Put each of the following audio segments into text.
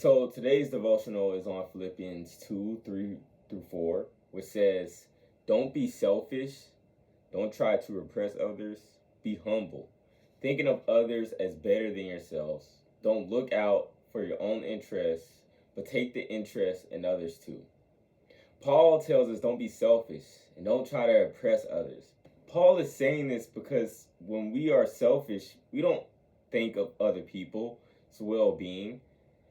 So today's devotional is on Philippians 2, 3 through 4, which says, "Don't be selfish. Don't try to repress others. Be humble, thinking of others as better than yourselves. Don't look out for your own interests, but take the interest in others too." Paul tells us don't be selfish and don't try to impress others. Paul is saying this because when we are selfish, we don't think of other people's well-being.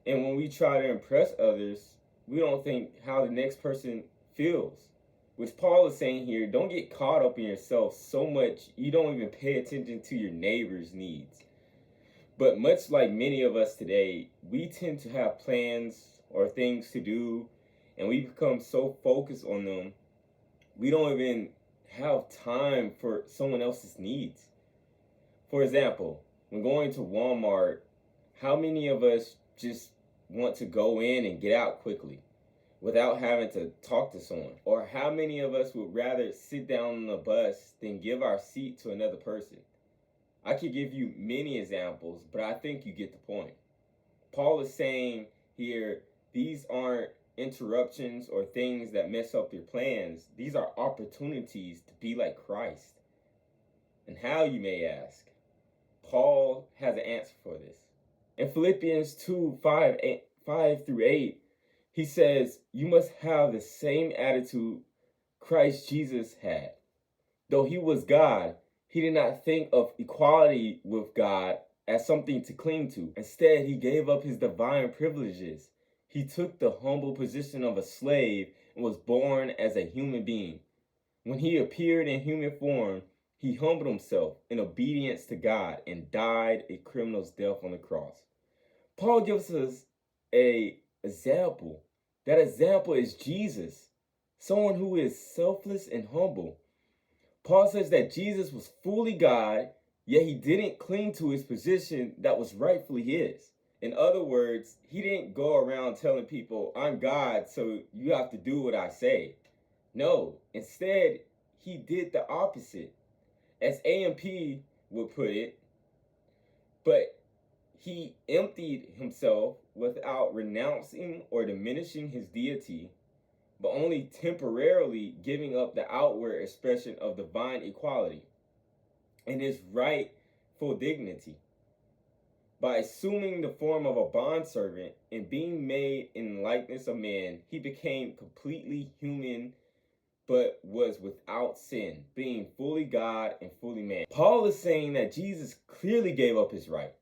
And when we try to impress others, we don't think how the next person feels. Which Paul is saying here, don't get caught up in yourself so much you don't even pay attention to your neighbor's needs. But much like many of us today, we tend to have plans or things to do, and we become so focused on them, we don't even have time for someone else's needs. For example, when going to Walmart, how many of us just want to go in and get out quickly without having to talk to someone? Or how many of us would rather sit down on the bus than give our seat to another person? I could give you many examples, but I think you get the point. Paul is saying here, these aren't interruptions or things that mess up your plans. These are opportunities to be like Christ. And how, you may ask? Paul has an answer for this. In Philippians 2, 5 through 8, he says, "You must have the same attitude Christ Jesus had. Though he was God, he did not think of equality with God as something to cling to. Instead, he gave up his divine privileges. He took the humble position of a slave and was born as a human being. When he appeared in human form, he humbled himself in obedience to God and died a criminal's death on the cross." Paul gives us an example. That example is Jesus, someone who is selfless and humble. Paul says that Jesus was fully God, yet he didn't cling to his position that was rightfully his. In other words, he didn't go around telling people, "I'm God, so you have to do what I say." No, instead, he did the opposite. As AMP would put it, but he emptied himself without renouncing or diminishing his deity, but only temporarily giving up the outward expression of divine equality and his rightful dignity. By assuming the form of a bondservant and being made in the likeness of man, he became completely human but was without sin, being fully God and fully man. Paul is saying that Jesus clearly gave up his right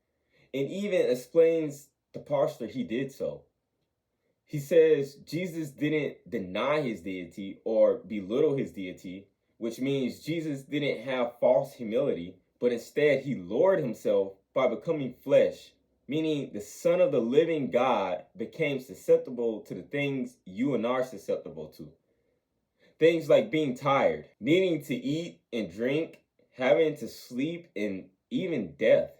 and even explains the posture he did so. He says Jesus didn't deny his deity or belittle his deity, which means Jesus didn't have false humility, but instead he lowered himself by becoming flesh, meaning the Son of the living God became susceptible to the things you and I are susceptible to. Things like being tired, needing to eat and drink, having to sleep, and even death.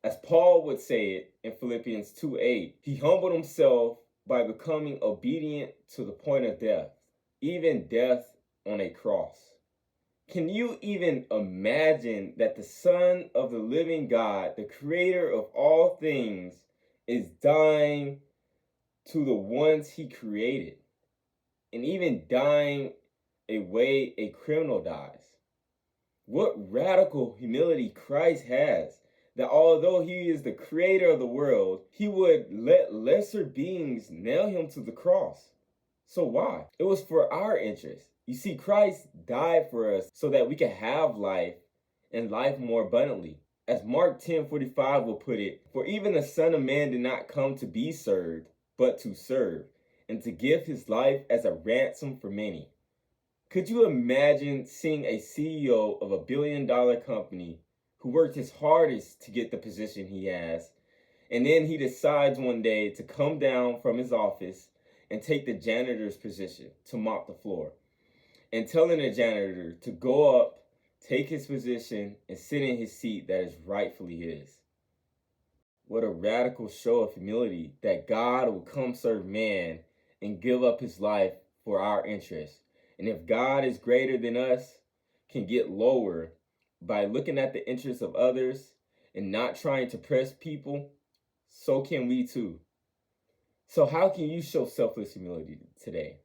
As Paul would say it in Philippians 2:8, he humbled himself by becoming obedient to the point of death, even death on a cross. Can you even imagine that the Son of the living God, the creator of all things, is dying to the ones he created, and even dying a way a criminal dies? What radical humility Christ has, that although he is the creator of the world, he would let lesser beings nail him to the cross. So why? It was for our interest. You see, Christ died for us so that we can have life and life more abundantly. As Mark 10:45 will put it, "For even the Son of Man did not come to be served, but to serve, and to give his life as a ransom for many." Could you imagine seeing a CEO of a billion-dollar company who worked his hardest to get the position he has, and then he decides one day to come down from his office and take the janitor's position to mop the floor, and telling the janitor to go up, take his position, and sit in his seat that is rightfully his? What a radical show of humility that God will come serve man and give up his life for our interests. And if God is greater than us, can get lower by looking at the interests of others and not trying to press people, so can we too. So how can you show selfless humility today?